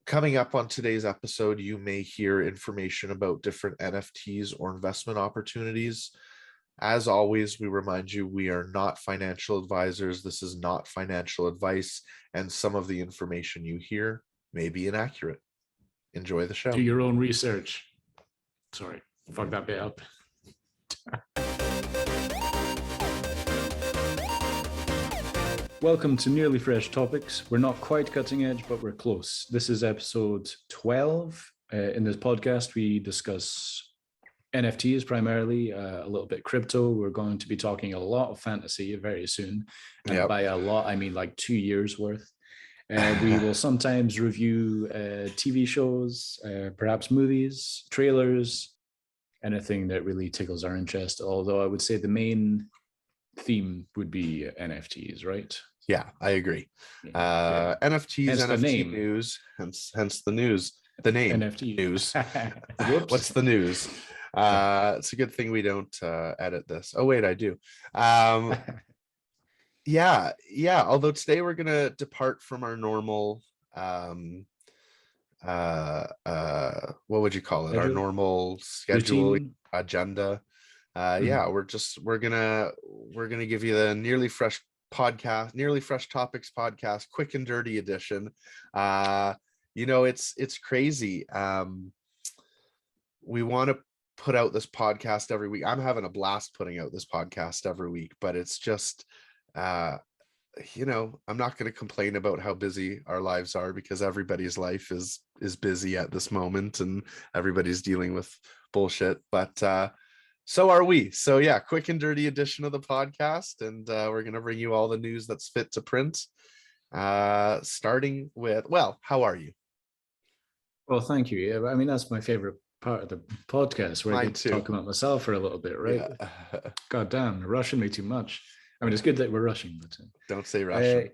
Coming up on today's episode, you may hear information about different NFTs or investment opportunities. As always, we remind you we are not financial advisors. This is not financial advice, and some of the information you hear may be inaccurate. Enjoy the Do show. your own research. Sorry, fuck that bit up. Welcome to Nearly Fresh Topics. We're not quite cutting edge, but we're close. This is episode 12. In this podcast, we discuss NFTs primarily, a little bit crypto. We're going to be talking a lot of fantasy very soon. And Yep. by a lot, I mean like 2 years worth. We will sometimes review TV shows, perhaps movies, trailers, anything that really tickles our interest. Although I would say the main theme would be NFTs, right? Yeah, I agree. Yeah. NFTs, Hence the NFT name. news, hence the news. The name NFT news. Whoops. What's the news? It's a good thing we don't edit this. Oh wait, I do. Yeah. Although today we're gonna depart from our normal what would you call it? Our normal schedule, routine agenda. Yeah, we're gonna give you the Nearly Fresh Topics podcast, quick and dirty edition. It's crazy. We want to put out this podcast every week. I'm having a blast putting out this podcast every week, but it's just I'm not going to complain about how busy our lives are, because everybody's life is busy at this moment and everybody's dealing with bullshit, but so are we. So yeah, quick and dirty edition of the podcast, and we're going to bring you all the news that's fit to print, starting with, well, how are you? Well, thank you. Yeah, I mean, that's my favorite part of the podcast, where I get to talk about myself for a little bit, right? Yeah. God damn, you're rushing me too much. I mean, it's good that we're rushing, but don't say Russian.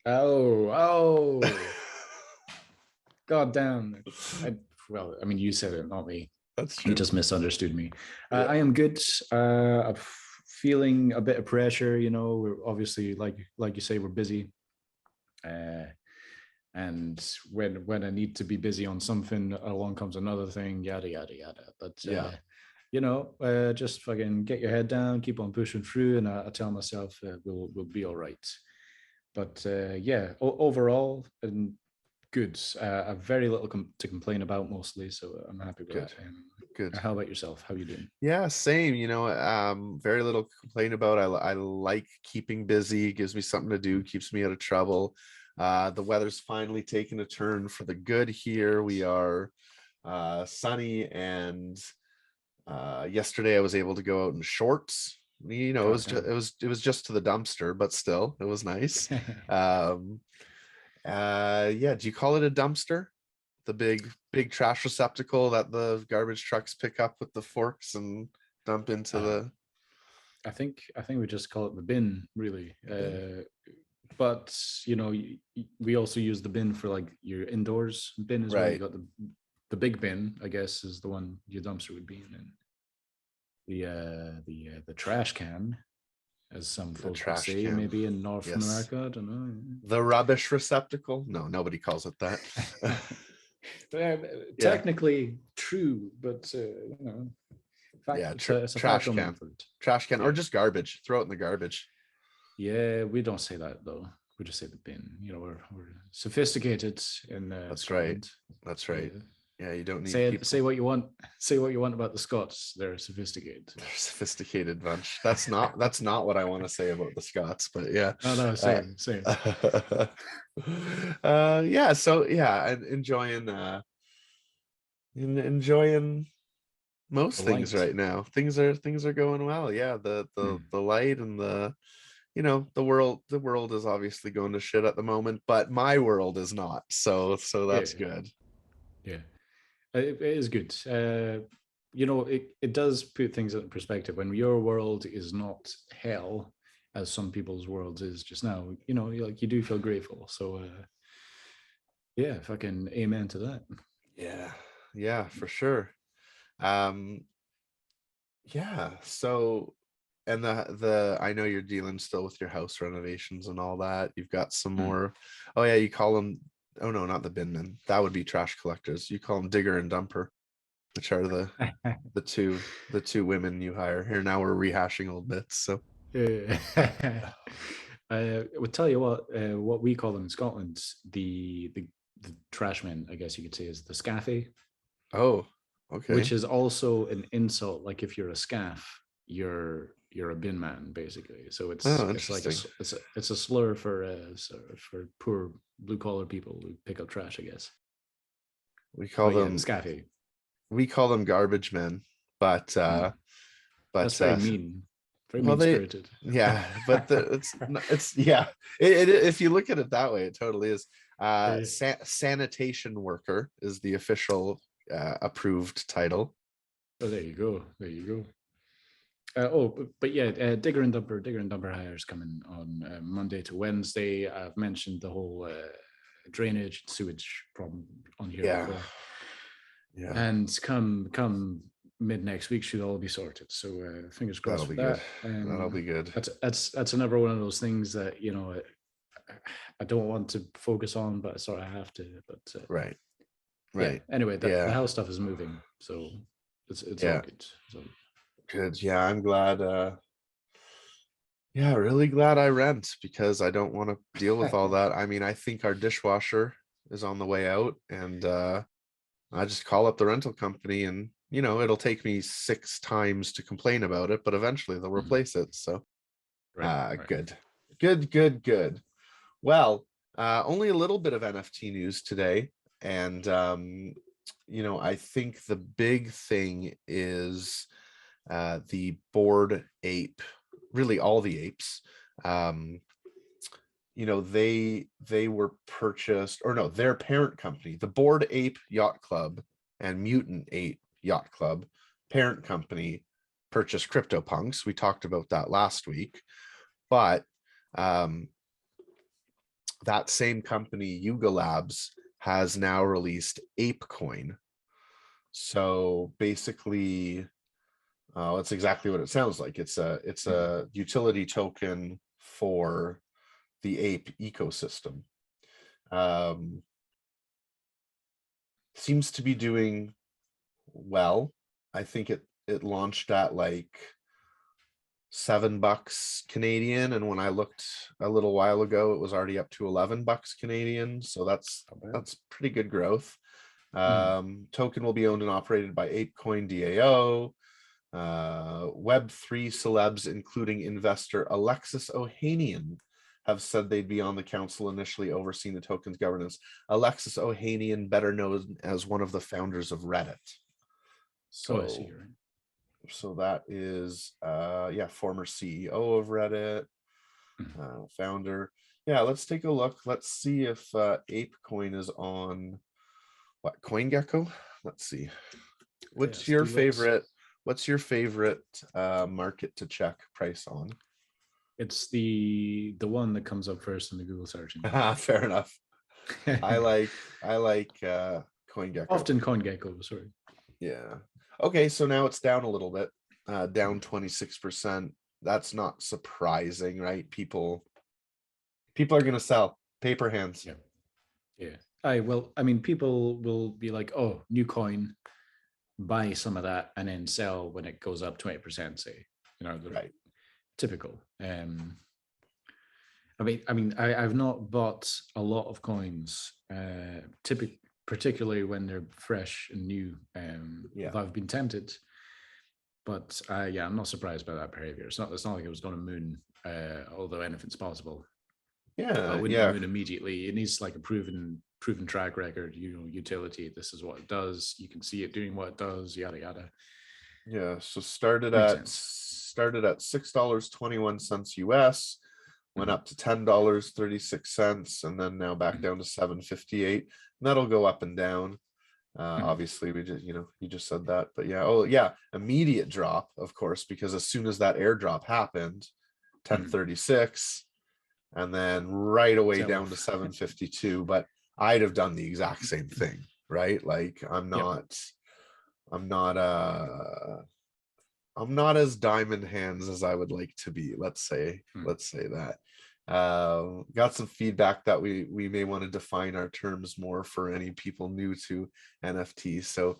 Oh God damn. Well, I mean, you said it, not me. That's true. You just misunderstood me. Yeah. I am good. I'm feeling a bit of pressure. We're obviously, like you say, we're busy. And when I need to be busy on something, along comes another thing, yada yada yada. But just fucking get your head down, keep on pushing through, and I tell myself we'll be all right. But overall, good. I've very little to complain about, mostly, so I'm happy with that. Good. How about yourself? How are you doing? Yeah, same. Very little to complain about. I like keeping busy. It gives me something to do, keeps me out of trouble. The weather's finally taken a turn for the good here. We are sunny, and yesterday I was able to go out in shorts. It was just to the dumpster, but still, it was nice. Do you call it a dumpster? The big trash receptacle that the garbage trucks pick up with the forks and dump into the... I think we just call it the bin, really. But we also use the bin for like your indoors bin as well. You got the big bin, I guess, is the one your dumpster would be in. And the trash can, as some folks would say, maybe in North America, I don't know. The rubbish receptacle? No, nobody calls it that. Technically true, but it's a trash can. Trash can, or just garbage. Throw it in the garbage. Yeah, we don't say that though. We just say the bin. We're sophisticated in that's Scotland. Right. That's right. Yeah, you don't need say what you want. Say what you want about the Scots. They're sophisticated. They're a sophisticated bunch. That's not what I want to say about the Scots, but yeah. No, same. Yeah. So yeah, and enjoying most things right now. Things are going well. Yeah, the light and the the world is obviously going to shit at the moment, but my world is not. So that's good. Yeah, it is good. It does put things in perspective when your world is not hell, as some people's worlds is just now. You do feel grateful. So yeah, fucking amen to that. Yeah, for sure. Yeah, so, and the I know you're dealing still with your house renovations and all that. You've got some more. Oh yeah, you call them oh no, not the bin men. That would be trash collectors. You call them digger and dumper, which are the two women you hire. Here now we're rehashing old bits. So Yeah. I would tell you what we call them in Scotland, the trash men, I guess you could say, is the scaffy, oh, which okay. is also an insult. Like if you're a scaff, you're a bin man, basically. So Oh, it's like a interesting. it's a slur for poor blue collar people who pick up trash, I guess. We call But yeah, the them scaffy. garbage men, but Mm. That's but very mean, very well mean they spirited. yeah, but it's yeah. If you look at it that way, it totally is. Sanitation worker is the official approved title. Oh, there you go. There you go. But yeah, digger and dumper hires coming on Monday to Wednesday. I've mentioned the whole drainage and sewage problem on here Yeah, before, yeah, and come mid next week should all be sorted. So fingers that'll crossed for be good. that. That'll be good. That's another one of those things that I don't want to focus on, but I sort of have to. But Right, yeah, right. anyway, the Yeah, house stuff is moving, so it's all yeah, good. So good. Yeah, I'm glad. Yeah, really glad I rent because I don't want to deal with all that. I mean, I think our dishwasher is on the way out, and I just call up the rental company, and it'll take me 6 times to complain about it, but eventually they'll mhm. replace it. So Right, right. good. Good, good, good. Well, only a little bit of NFT news today. And I think the big thing is the Bored Ape, really all the apes. Um, they were purchased, or no, their parent company, the Bored Ape Yacht Club and Mutant Ape Yacht Club parent company, purchased CryptoPunks. We talked about that last week, but um, that same company, Yuga Labs, has now released ApeCoin. So basically, that's exactly what it sounds like. It's Mhm. a utility token for the ape ecosystem. Um, Seems to be doing well. I think it launched at like $7 Canadian, and when I looked a little while ago, it was already up to $11 Canadian. So that's Not bad. that's pretty good growth. Mhm. Token will be owned and operated by ApeCoin DAO. Web3 celebs, including investor Alexis Ohanian, have said they'd be on the council initially overseeing the token's governance. Alexis Ohanian, better known as one of the founders of Reddit. Oh, I see. So, Right. that is former CEO of Reddit, Mhm. founder. Yeah, let's take a look. Let's see if ApeCoin is on what, CoinGecko. Let's see. What's Yes, your do let's. favorite? What's your favorite market to check price on? It's the one that comes up first in the Google search engine. Fair enough. I like CoinGecko. Often CoinGecko, sorry. Yeah. Okay, so now it's down a little bit, down 26%. That's not surprising, right? People are gonna sell paper hands. Yeah, yeah. I mean, people will be like, "Oh, new coin, buy some of that, and then sell when it goes up 20%." Say, the Right. typical. I've not bought a lot of coins, particularly when they're fresh and new. Yeah. Although I've been tempted, but yeah, I'm not surprised by that behavior. It's not like it was going to moon, although anything's possible. But Yeah. it wouldn't Yeah. moon immediately. It needs like a proven track record. Utility. This is what it does. You can see it doing what it does. Yada yada. Yeah. So Makes sense. started at $6.21 US, went Mhm. up to $10.36, and then now back Mhm. down to 7.58. And that'll go up and down. Mhm. Obviously, we just you just said that, but yeah. Oh yeah, immediate drop, of course, because as soon as that airdrop happened, Mhm. 10.36, and then right away Sell down to off. 7.52. But I'd have done the exact same thing, right? Like Yep. I'm not I'm not as diamond hands as I would like to be. Let's say Mhm. that. Got some feedback that we may want to define our terms more for any people new to NFTs. So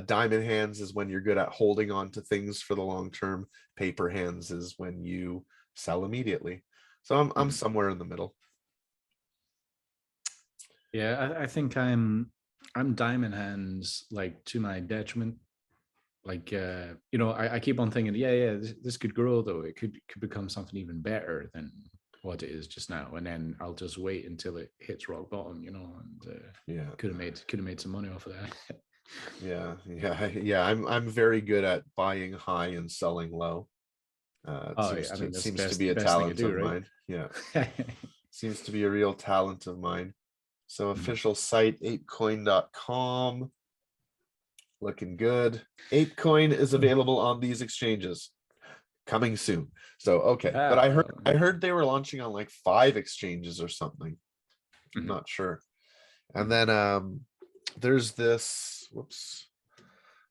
diamond hands is when you're good at holding on to things for the long term. Paper hands is when you sell immediately. So I'm somewhere in the middle. Yeah, I think I'm diamond hands, like, to my detriment. Like, I keep on thinking, yeah, this could grow, though. It could become something even better than what it is just now, and then I'll just wait until it hits rock bottom, and Yeah, could have made some money off of that. yeah. I'm very good at buying high and selling low. It Oh, yeah, I mean, that's the seems to be a best thing to talent do, of right? mine. Yeah, seems to be a real talent of mine. So Mhm. official site apecoin.com, looking good. Apecoin is available on these exchanges, coming soon. So okay, but I heard Ah, I heard they were launching on like 5 exchanges or something. I'm mhm, not sure. And mhm. then there's this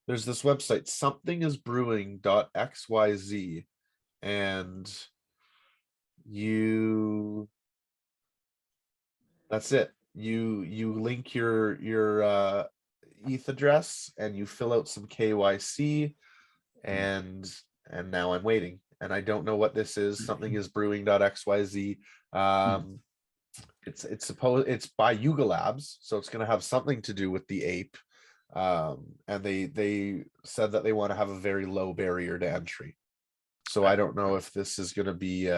there's this website somethingisbrewing.xyz, and you that's it. You link your ETH address and you fill out some KYC, Mhm. and now I'm waiting. And I don't know what this is. Something is brewing.xyz. Mhm. Um it's by Yuga Labs, so it's gonna have something to do with the ape. And they said that they want to have a very low barrier to entry. So I Right, don't know right. if this is gonna be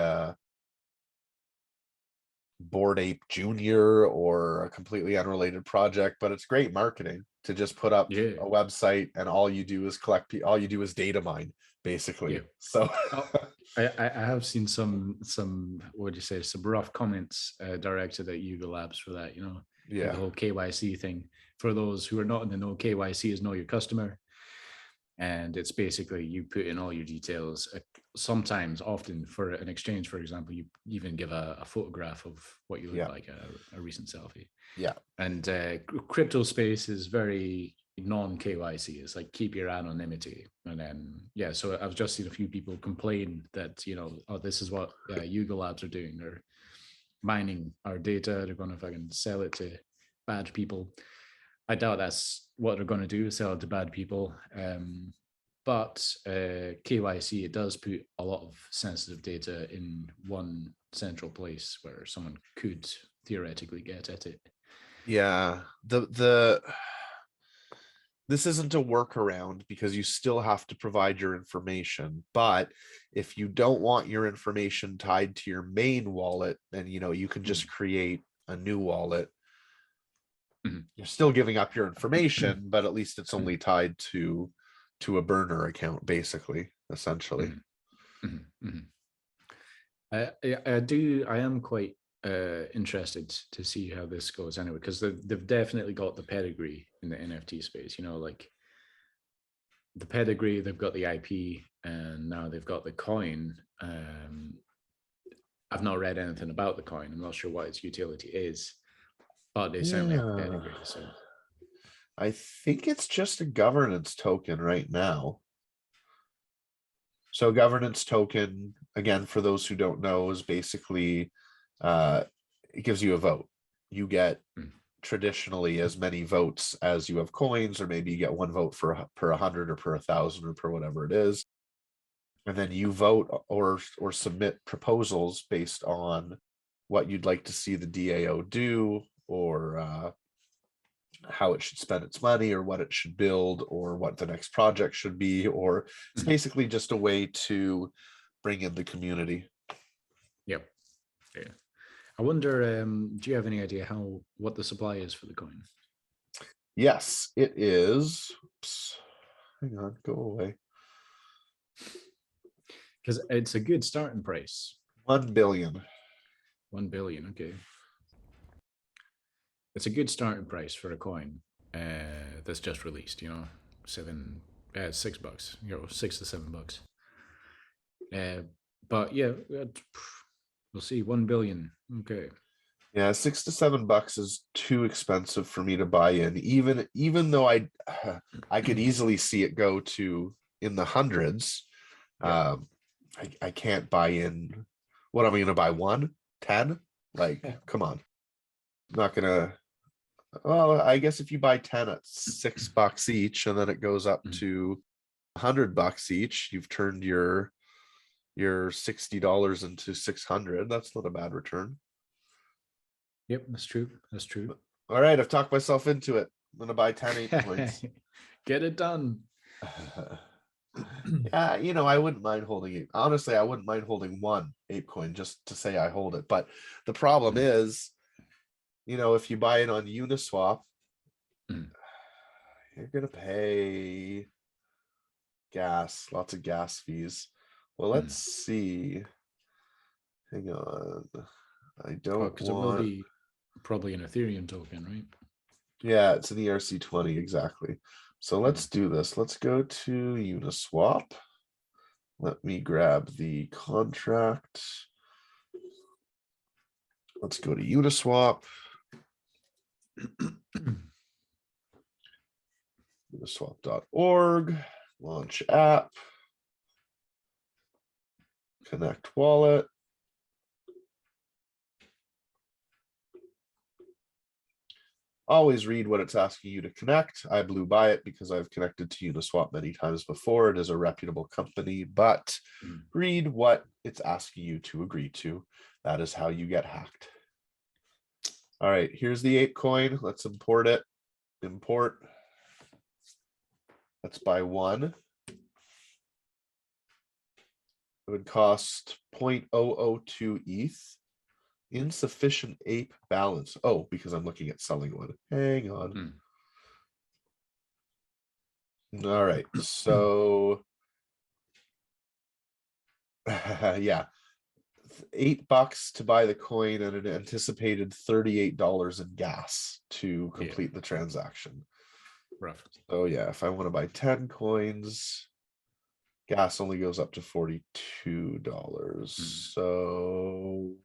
Board Ape Junior or a completely unrelated project, but it's great marketing to just put up Yeah, a website and all you do is all you do is data mine, yeah. basically. So Oh, I have seen some, what do you say, some rough comments directed at Yuga Labs for that, like the yeah, whole KYC thing. For those who are not in the know, KYC is know your customer. And it's basically you put in all your details. Sometimes, often for an exchange, for example, you even give a photograph of what you look yeah, like, a recent selfie. yeah, And crypto space is very non KYC. It's like keep your anonymity. And then, yeah, so I've just seen a few people complain that, oh, this is what Yuga Labs are doing. They're mining our data. They're going to fucking sell it to bad people. I doubt that's what they're going to do, sell it to bad people. But KYC, it does put a lot of sensitive data in one central place where someone could theoretically get at it. yeah. The this isn't a workaround because you still have to provide your information. But if you don't want your information tied to your main wallet, then you can just Mm. create a new wallet. Mhm. You're still giving up your information, but at least it's only Mhm. tied to a burner account, basically, essentially. Mhm. Mhm. Mhm. I am quite interested to see how this goes anyway, because they've definitely got the pedigree in the NFT space. Like the pedigree, they've got the IP, and now they've got the coin. I've not read anything about the coin. I'm not sure what its utility is, but they certainly have the Yeah. pedigree. So, I think it's just a governance token right now. So governance token, again, for those who don't know, is basically uh, it gives you a vote. You get mm, traditionally as many votes as you have coins, or maybe you get one vote for per 100 or per 1,000 or per whatever it is, and then you vote or submit proposals based on what you'd like to see the DAO do, or how it should spend its money, or what it should build, or what the next project should be, or it's mm, basically just a way to bring in the community. yep, yeah. I wonder, do you have any idea what the supply is for the coin? Yes, it is. Oops, hang on, go away. Because it's a good starting price. 1 billion. 1 billion. Okay, it's a good starting price for a coin that's just released. 6 bucks. $6 to $7. Uh, but yeah, we'll see. 1 billion. Okay. Yeah, $6 to $7 is too expensive for me to buy in. Even though I could easily see it go to in the hundreds. Yep. Um, I can't buy in. What am I going to buy? One? 10? Like, come on. I'm not gonna. Well, I guess if you buy 10 at $6 each, and then it goes up to $100 each, you've turned your $60 into 600. That's not a bad return. Yep, that's true. That's true. All right, I've talked myself into it. I'm gonna buy 10 ape coins. Get it done. Yeah, I wouldn't mind holding it. Honestly, I wouldn't mind holding one ape coin just to say I hold it. But the problem is, if you buy it on Uniswap, you're gonna pay lots of gas fees. Well, let's see. Hang on. I don't because it will be probably an Ethereum token, right? Yeah, it's an ERC20, exactly. So let's do this. Let's go to Uniswap. Let me grab the contract. Let's go to Uniswap. Uniswap.org. Launch app. Connect wallet. Always read what it's asking you to connect. I blew by it because I've connected to Uniswap many times before. It is a reputable company, but read what it's asking you to agree to. That is how you get hacked. All right, here's the ape coin. Let's import it. Import. Let's buy one. It would cost 0.002 ETH. Insufficient ape balance. Oh, because I'm looking at selling one. Hang on. All right. So yeah. $8 to buy the coin and an anticipated $38 in gas to complete the transaction. Rough. So yeah, if I want to buy 10 coins, gas only goes up to $42. So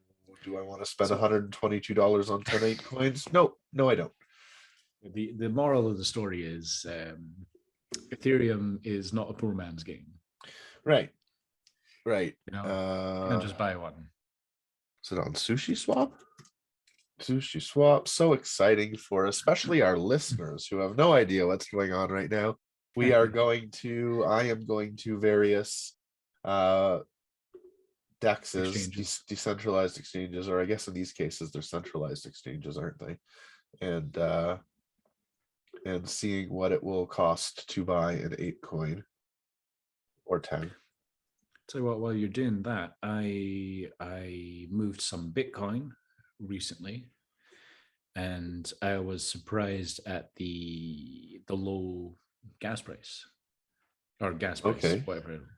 do I want to spend $122 on 10 ape coins? No, I don't. The moral of the story is Ethereum is not a poor man's game. Right. You can't just buy one. Is it on Sushi Swap? Sushi Swap, so exciting for especially our listeners who have no idea what's going on right now. I am going to various DEXs, decentralized exchanges, or I guess in these cases they're centralized exchanges, aren't they? And seeing what it will cost to buy an ape coin or 10. Tell you what, while you're doing that, I moved some Bitcoin recently, and I was surprised at the low gas price or gas price, Okay.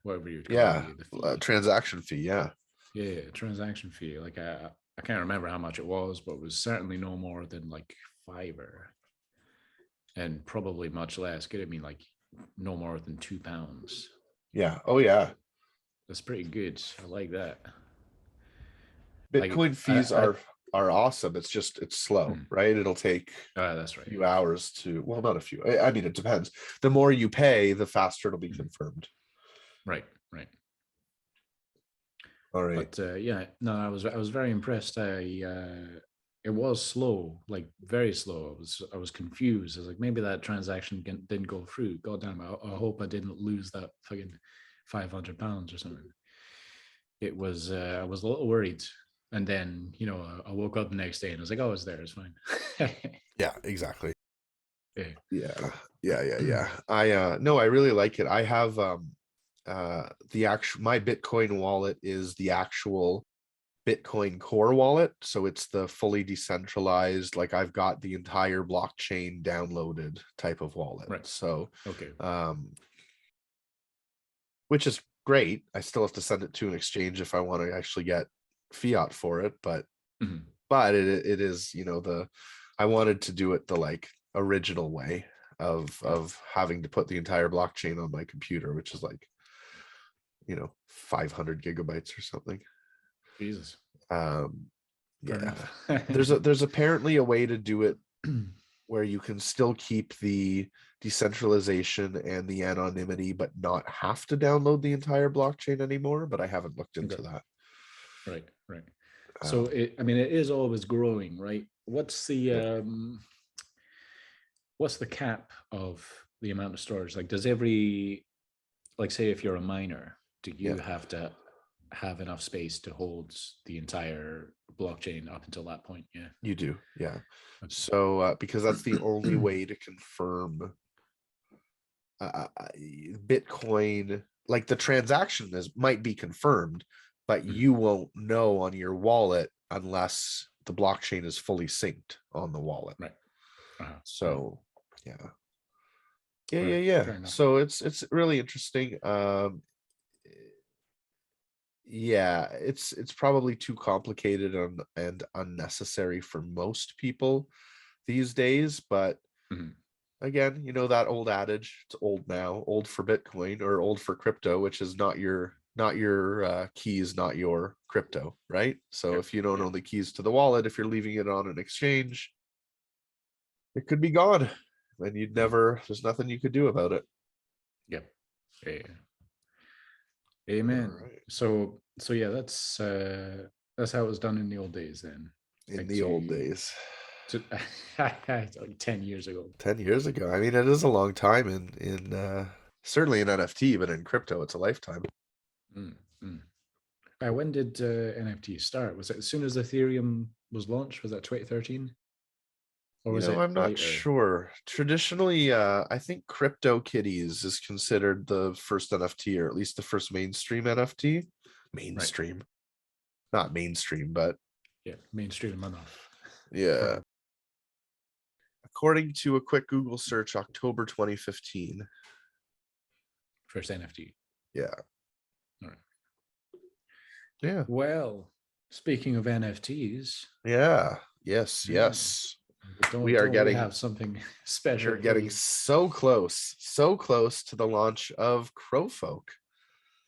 whatever you'd call it. The transaction fee. Yeah, transaction fee. Like I can't remember how much it was, but it was certainly no more than like $5, and probably much less. Could have been like no more than £2. Yeah. Oh yeah. That's pretty good. I like that. Bitcoin fees are awesome. It's slow, right? It'll take that's right. a few hours to, well, not a few. I mean, it depends. The more you pay, the faster it'll be confirmed. Right. All right. But I was very impressed. It was slow, like very slow. I was confused. I was like, maybe that transaction didn't go through. God damn, I hope I didn't lose that fucking £500 or something. It was I was a little worried. And then, I woke up the next day and I was like, oh, it's there. It's fine. Yeah, exactly. Yeah. I really like it. I have my Bitcoin wallet is the actual Bitcoin core wallet. So it's the fully decentralized, like I've got the entire blockchain downloaded type of wallet. Right. So, okay. Which is great. I still have to send it to an exchange if I want to actually get fiat for it, but it is, I wanted to do it the like original way of having to put the entire blockchain on my computer, which is like 500 gigabytes or something. Jesus. Yeah. there's apparently a way to do it where you can still keep the decentralization and the anonymity, but not have to download the entire blockchain anymore. But I haven't looked into that. Right. So I mean, it is always growing, right? Yeah. What's the cap of the amount of storage? Like, does every, like, say if you're a miner, do Yeah. you have to have enough space to hold the entire blockchain up until that point? Yeah, You do. Yeah. okay. So because that's the only way to confirm Bitcoin, like the transaction might be confirmed, but Mhm. you won't know on your wallet unless the blockchain is fully synced on the wallet. Right. Uh-huh. So yeah. Right. Yeah. Fair enough. So it's really interesting. Yeah, it's probably too complicated and unnecessary for most people these days, but Mhm. again, you know that old adage, it's old now, old for Bitcoin or old for crypto, which is not your keys, not your crypto, right? So Yep. if you don't Yep. own the keys to the wallet, if you're leaving it on an exchange, it could be gone. And Mhm. there's nothing you could do about it. Yep. Yeah. All Amen. right. So yeah, that's how it was done in the old days then. In Like the old days. to like 10 years ago. 10 years ago. I mean, it is a long time in certainly in NFT, but in crypto, it's a lifetime. Mm, mm. When did NFT start? Was it as soon as Ethereum was launched? Was that 2013? Or You was know, it I'm not later? sure. Traditionally, I think Crypto Kitties is considered the first NFT, or at least the first mainstream NFT. Right. Mainstream, not mainstream, but Yeah. Mainstream enough. yeah. For According to a quick Google search, October 2015. first NFT. Yeah. All right. Yeah. Well, speaking of NFTs, Yeah. Yes. yeah, Yes. don't We are don't we getting have something we are special for getting you? so close to the launch of Crowfolk.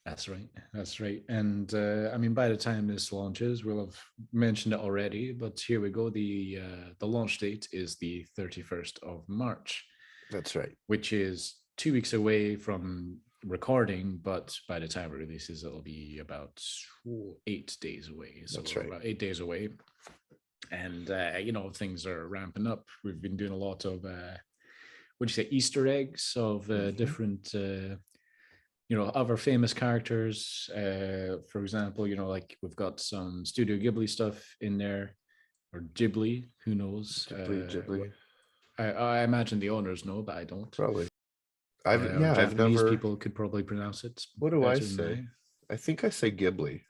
That's right. That's right. And I mean, by the time this launches, we'll have mentioned it already. But here we go. The launch date is the 31st of March, That's right. which is 2 weeks away from recording. But by the time it releases, it'll be about 8 days away. So That's we're right. about 8 days away. And things are ramping up. We've been doing a lot of what do you say, Easter eggs of Mhm. different other famous characters. For example, like we've got some Studio Ghibli stuff in there, or Ghibli, who knows. Ghibli. I imagine the owners know, but I don't. Probably. Or I've Japanese never. people could probably pronounce it What do I better than say? I. I think I say Ghibli.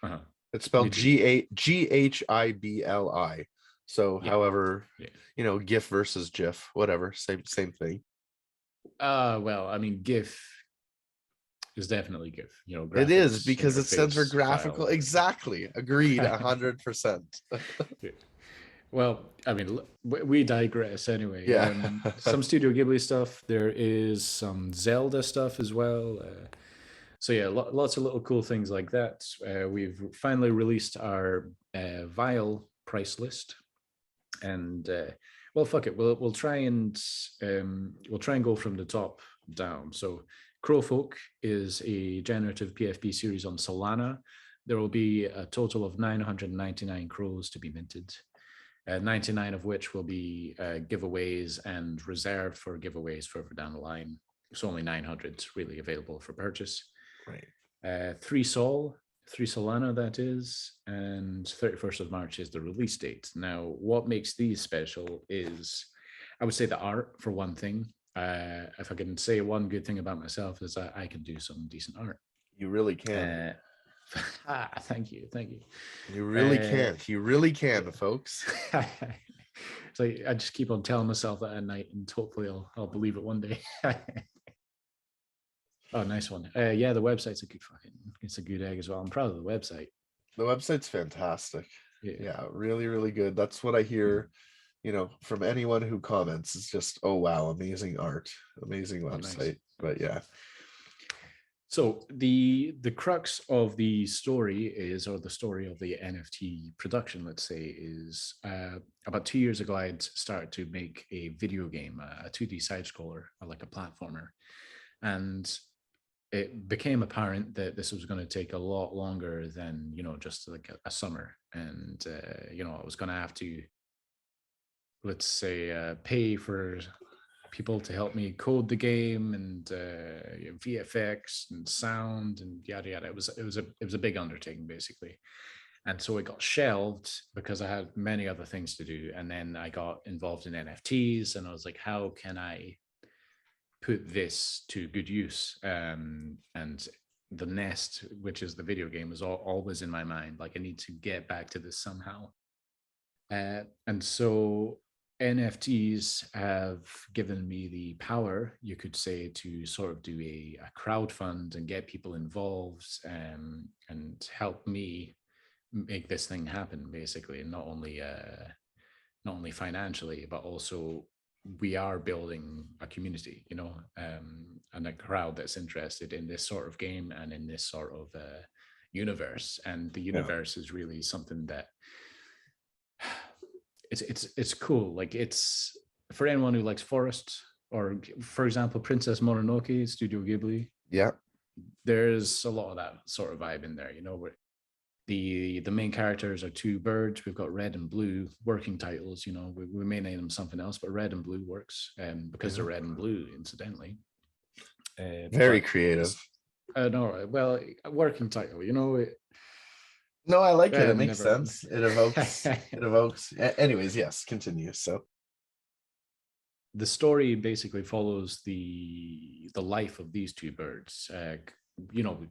Uh-huh. It's Me spelled too. Ghibli. So, Yeah. however, Yeah. GIF versus GIF, whatever, same thing. Well, I mean, GIF is definitely GIF. It is Graphics because it stands for interface graphical. file. Exactly. Agreed. 100%. Yeah. Well, I mean, we digress anyway. Yeah. Some Studio Ghibli stuff. There is some Zelda stuff as well. So yeah, lots of little cool things like that. We've finally released our vial price list, and well, fuck it. We'll try and go from the top down. So Crowfolk is a generative PFP series on Solana. There will be a total of 999 crows to be minted. 99 of which will be giveaways and reserved for giveaways further down the line. So only 900 really available for purchase. Right. 3 Solana, that is, and 31st of March is the release date. Now, what makes these special is, I would say, the art, for one thing. If I can say one good thing about myself, is that I can do some decent art. You really can. Thank you. Thank you. You really can. You really can, folks. Yeah. So I just keep on telling myself that at night, and hopefully I'll believe it one day. Oh, nice one. Yeah, the website's it's a good egg as well. I'm proud of the website. The website's fantastic. Yeah. Yeah, really, really good. That's what I hear, from anyone who comments. It's just, oh wow, amazing art, amazing Oh, nice. website. But yeah, So the crux of the story is, or the story of the NFT production, let's say, is about 2 years ago, I'd started to make a video game, a 2D side scroller, like a platformer, and it became apparent that this was going to take a lot longer than, just like a summer. And, I was going to have to, let's say, pay for people to help me code the game and VFX and sound and yada yada. It was a big undertaking basically, and so it got shelved because I had many other things to do. And then I got involved in NFTs, and I was like, how can I put this to good use? And the Nest, which is the video game, was always in my mind. Like, I need to get back to this somehow. And so NFTs have given me the power, you could say, to sort of do a crowd fund and get people involved, and help me make this thing happen, basically. And not only financially, but also we are building a community, and a crowd that's interested in this sort of game and in this sort of universe. And the universe is really something that it's cool. Like, it's for anyone who likes forest, or for example, Princess Mononoke, Studio Ghibli. Yeah. There's a lot of that sort of vibe in there, where the main characters are two birds. We've got red and blue working titles. We may name them something else, but red and blue works, because they're red and blue, incidentally. Very creative. No, well, a working title, No, I like it. It makes sense. It evokes. Anyways, yes, continue. So the story basically follows the life of these two birds.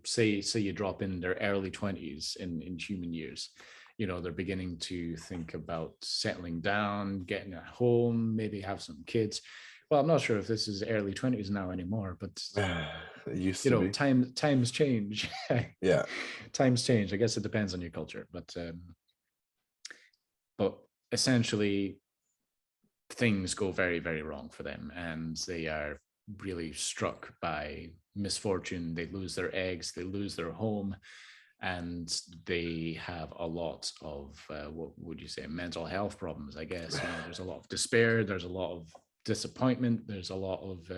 Say you drop in their early 20s in human years. They're beginning to think about settling down, getting a home, maybe have some kids. Well, I'm not sure if this is early 20s now anymore, but it used to be. Times change. Yeah. Times change. I guess it depends on your culture, but essentially things go very, very wrong for them, and they are really struck by misfortune. They lose their eggs, they lose their home, and they have a lot of what would you say, mental health problems, I guess. There's a lot of despair, there's a lot of disappointment, there's a lot of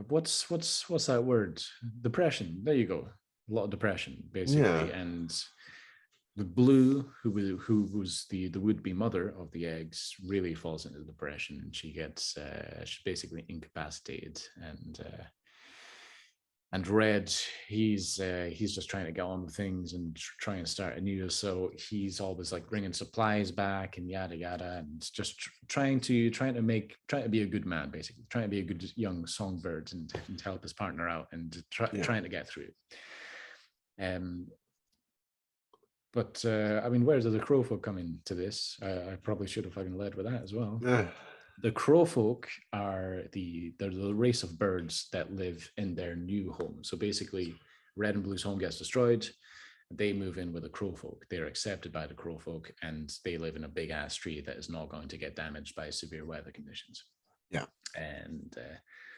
what's that word, depression. There you go. A lot of depression, basically. Yeah. And the blue, who was the would-be mother of the eggs, really falls into depression, and she's basically incapacitated. And red, he's just trying to get on with things and try and start anew. So he's always like bringing supplies back and yada yada, and just trying to be a good man, basically trying to be a good young songbird, and help his partner out, and trying to get through. But I mean, where does the Crowfolk come into this? I probably should have fucking led with that as well. The Crowfolk are they're the race of birds that live in their new home. So basically, red and blue's home gets destroyed. They move in with the Crowfolk. They're accepted by the Crowfolk, and they live in a big ass tree that is not going to get damaged by severe weather conditions. Yeah. And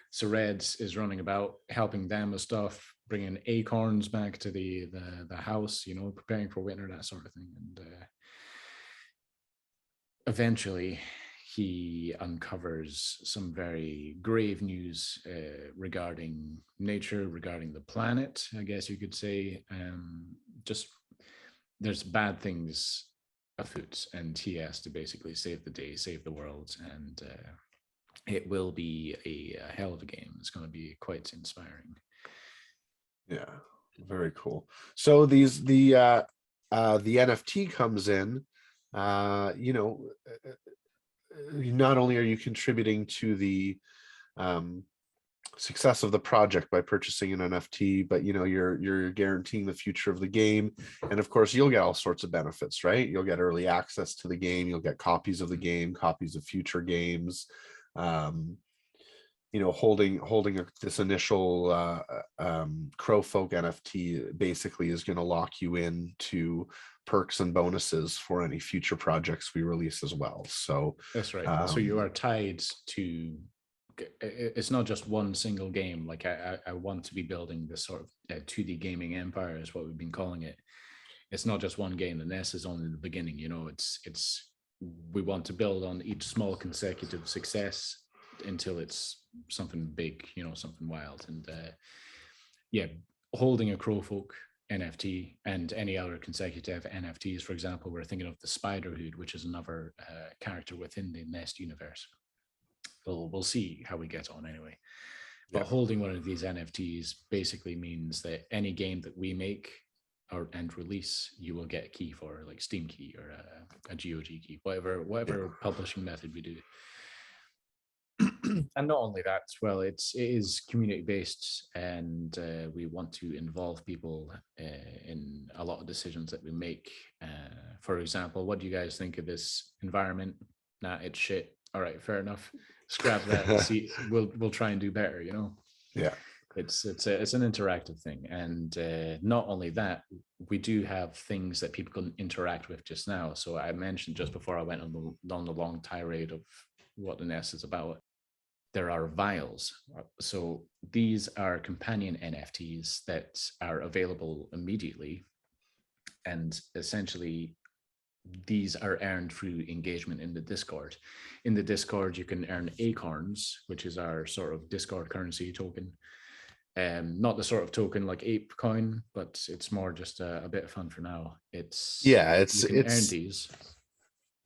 so Red is running about helping them with stuff, bringing acorns back to the house, preparing for winter, that sort of thing. And eventually he uncovers some very grave news regarding nature, regarding the planet, I guess you could say. Just there's bad things afoot, and he has to basically save the day, save the world, and it will be a hell of a game. It's going to be quite inspiring. Yeah, very cool. So the NFT comes in. Not only are you contributing to the success of the project by purchasing an NFT, but you're guaranteeing the future of the game, and of course you'll get all sorts of benefits, right? You'll get early access to the game, you'll get copies of the game, copies of future games. Holding this initial Crowfolk NFT basically is going to lock you into perks and bonuses for any future projects we release as well. So that's right. So you are tied to, it's not just one single game. Like I want to be building this sort of 2D gaming empire, is what we've been calling it. It's not just one game. The NES is only the beginning. It's we want to build on each small consecutive success until it's something big, something wild. And yeah, holding a Crowfolk NFT and any other consecutive NFTs, for example, we're thinking of the Spiderhood, which is another character within the Nest universe. We'll see how we get on anyway. But holding one of these NFTs basically means that any game that we make and release, you will get a key for, like Steam key or a GOG key, whatever publishing method we do. And not only that, well, it is community based, and we want to involve people in a lot of decisions that we make. For example, what do you guys think of this environment? Nah, it's shit. All right, fair enough. Scrap that. See, we'll try and do better. Yeah. It's an interactive thing, and not only that, we do have things that people can interact with just now. So I mentioned just before I went on the long tirade of what the Nest is about. There are vials. So these are companion NFTs that are available immediately, and essentially these are earned through engagement in the Discord. In the Discord, you can earn acorns, which is our sort of Discord currency token. Not the sort of token like Ape Coin, but it's more just a bit of fun for now. You can earn these.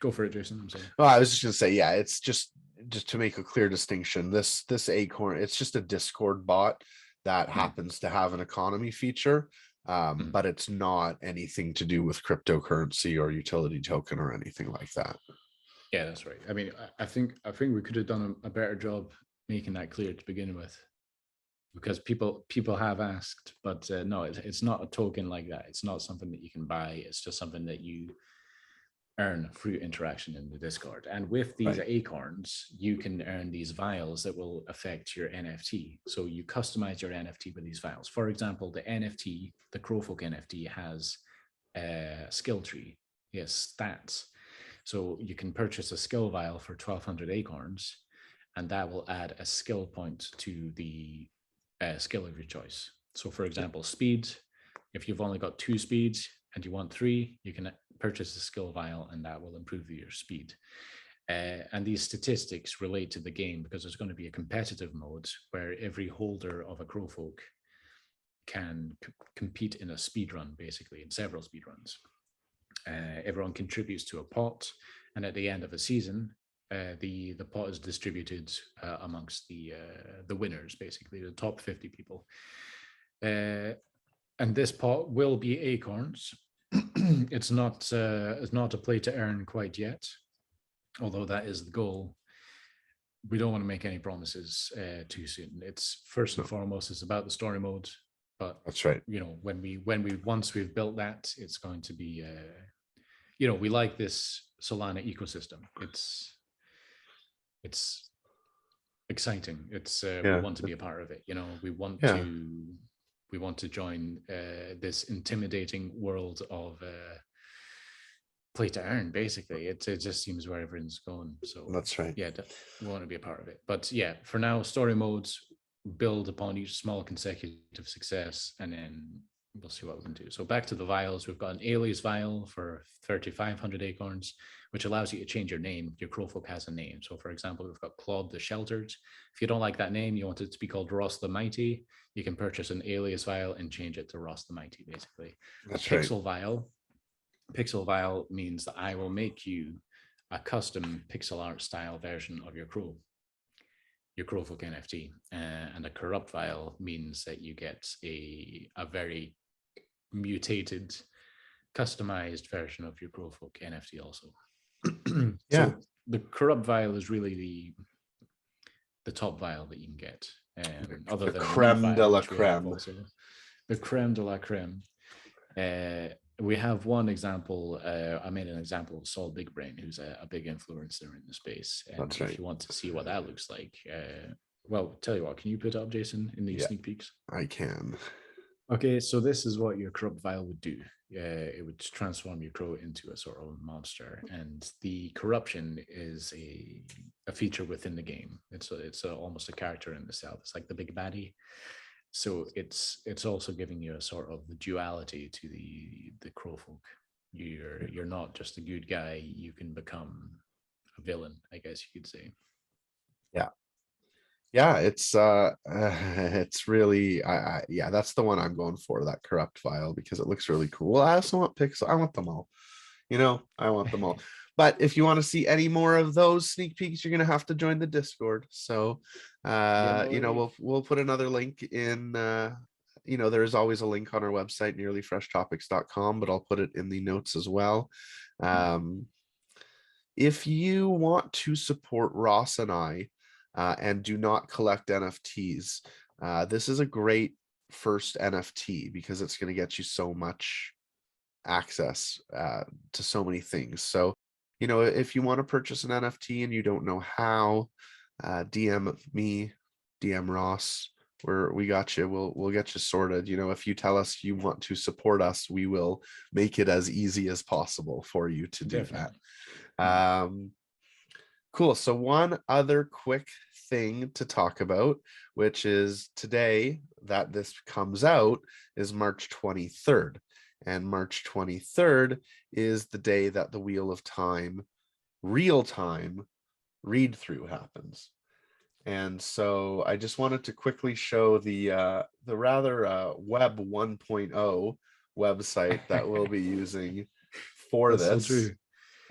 Go for it, Jason. I'm sorry. Well, I was just gonna say, yeah, it's just to make a clear distinction. This acorn, it's just a Discord bot that happens to have an economy feature. But it's not anything to do with cryptocurrency or utility token or anything like that. Yeah, that's right. I mean, I think we could have done a better job making that clear to begin with, because people have asked, but no, it's not a token like that. It's not something that you can buy. It's just something that you earn through interaction in the Discord. And with these acorns, you can earn these vials that will affect your NFT. So you customize your NFT with these vials. For example, the Crowfolk NFT has a skill tree. It has stats. So you can purchase a skill vial for 1,200 acorns, and that will add a skill point to the skill of your choice. So for example, speed, if you've only got 2 speeds and you want 3, you can purchase a skill vial, and that will improve your speed. And these statistics relate to the game, because there's going to be a competitive mode where every holder of a Crowfolk can compete in a speed run, basically, in several speed runs. Everyone contributes to a pot, and at the end of a season, the pot is distributed amongst the winners, basically the top 50 people. And this pot will be acorns. It's not a play to earn quite yet, although that is the goal. We don't want to make any promises too soon. It's first and foremost, it's about the story mode. But that's right. Once we've built that, it's going to be we like this Solana ecosystem. It's exciting. We want to be a part of it. We want to join this intimidating world of play to earn. Basically, it just seems where everyone's going. So that's right. Yeah, we want to be a part of it. But yeah, for now, story modes build upon each small consecutive success, and then we'll see what we can do. So back to the vials, we've got an alias vial for 3,500 acorns, which allows you to change your name. Your Crowfolk has a name. So for example, we've got Claude the Sheltered. If you don't like that name, you want it to be called Ross the Mighty, you can purchase an alias vial and change it to Ross the Mighty, basically. That's Pixel vial. Pixel vial means that I will make you a custom pixel art style version of your Crowfolk NFT. And a corrupt vial means that you get a very mutated, customized version of your Crowfolk NFT also. Yeah. So the corrupt vial is really the top vial that you can get. Other than creme de la creme. The creme de la creme. We have one example. I made an example of Saul Big Brain, who's a big influencer in the space. And that's right. If you want to see what that looks like, well, tell you what, can you put it up, Jason, in these sneak peeks? I can. Okay, so this is what your corrupt vial would do. It would transform your crow into a sort of monster, and the corruption is a feature within the game. It's almost a character in itself. It's like the big baddie. So it's also giving you a sort of the duality to the Crowfolk. You're not just a good guy. You can become a villain, I guess you could say. Yeah. Yeah, it's really yeah, that's the one I'm going for, that corrupt file, because it looks really cool. I also want pixel. I want them all. I want them all. But if you want to see any more of those sneak peeks, you're gonna have to join the Discord. So Yeah, boy. we'll put another link in there is always a link on our website, nearlyfreshtopics.com, but I'll put it in the notes as well. Um, if you want to support Ross and I and do not collect NFTs, this is a great first NFT because it's going to get you so much access to so many things. So, if you want to purchase an NFT and you don't know how, DM me, DM Ross. We got you. We'll get you sorted. If you tell us you want to support us, we will make it as easy as possible for you to do Definitely. that. Cool. So one other quick thing to talk about, which is today that this comes out, is March 23rd. And March 23rd is the day that the Wheel of Time real time read through happens. And so I just wanted to quickly show the rather Web 1.0 website that we'll be using for That's so this. true.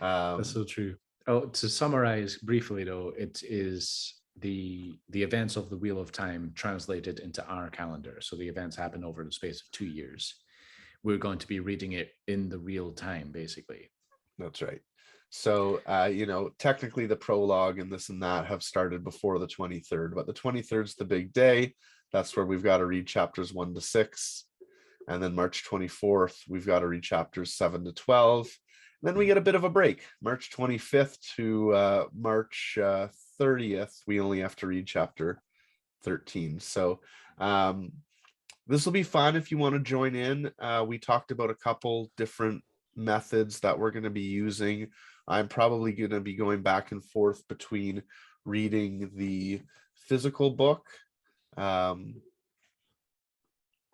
That's so true. Oh, to summarize briefly though, it is the events of the Wheel of Time translated into our calendar. So the events happen over the space of 2 years. We're going to be reading it in the real time, basically. That's right. So, technically the prologue and this and that have started before the 23rd, but the 23rd is the big day. That's where we've got to read chapters 1 to 6. And then March 24th, we've got to read chapters 7 to 12. And then we get a bit of a break. March 25th to March 30th, we only have to read chapter 13. So, this will be fun if you want to join in. We talked about a couple different methods that we're going to be using. I'm probably going to be going back and forth between reading the physical book,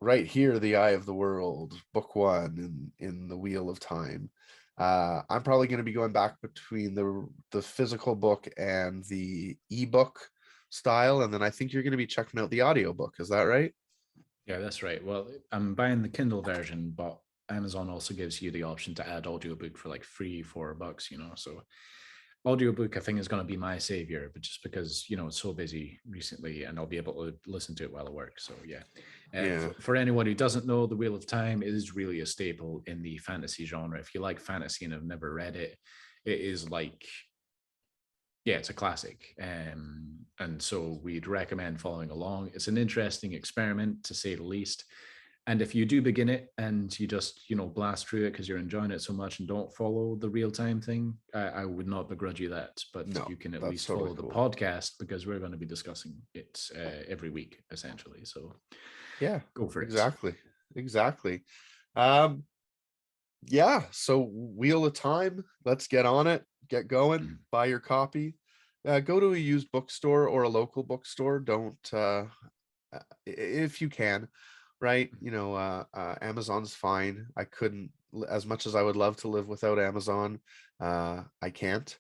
right here, The Eye of the World, book 1 in the Wheel of Time. I'm probably going to be going back between the physical book and the ebook style, and then I think you're going to be checking out the audiobook. Is that right? Yeah, that's right. Well, I'm buying the Kindle version, but Amazon also gives you the option to add audiobook for like $3-4, so audiobook I think is going to be my savior, but just because it's so busy recently and I'll be able to listen to it while I work. So yeah, for anyone who doesn't know, the Wheel of Time is really a staple in the fantasy genre. If you like fantasy and have never read it, it is like, yeah, it's a classic. And so we'd recommend following along. It's an interesting experiment, to say the least. And if you do begin it and you just, blast through it because you're enjoying it so much and don't follow the real time thing, I would not begrudge you that. But No, you can at that's least totally follow the cool. podcast because we're going to be discussing it every week, essentially. So yeah, go for exactly. it. Exactly. Yeah, so Wheel of Time, let's get on it, get going, buy your copy. Go to a used bookstore or a local bookstore. Don't if you can, right? Amazon's fine. I couldn't, as much as I would love to live without Amazon, I can't.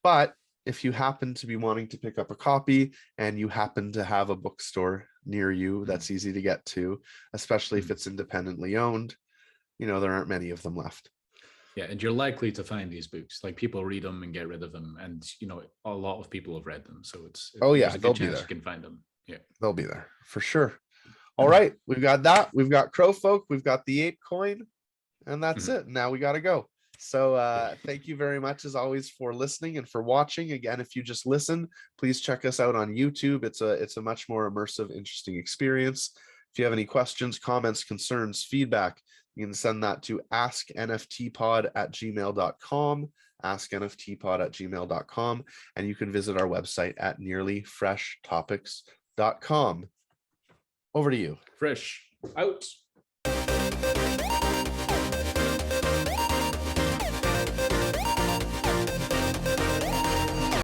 But if you happen to be wanting to pick up a copy and you happen to have a bookstore near you that's easy to get to, especially if it's independently owned, there aren't many of them left. Yeah, and you're likely to find these books. Like, people read them and get rid of them, and a lot of people have read them, so Oh there's yeah, a good they'll be chance you there. can find them. Yeah, They'll be there for sure. All right, we've got that. We've got Crowfolk. We've got the ape coin, and that's it. Now we got to go. So thank you very much, as always, for listening and for watching. Again, if you just listen, please check us out on YouTube. It's a much more immersive, interesting experience. If you have any questions, comments, concerns, feedback, you can send that to asknftpod@gmail.com, asknftpod@gmail.com, and you can visit our website at nearlyfreshtopics.com. Over to you. Fresh out.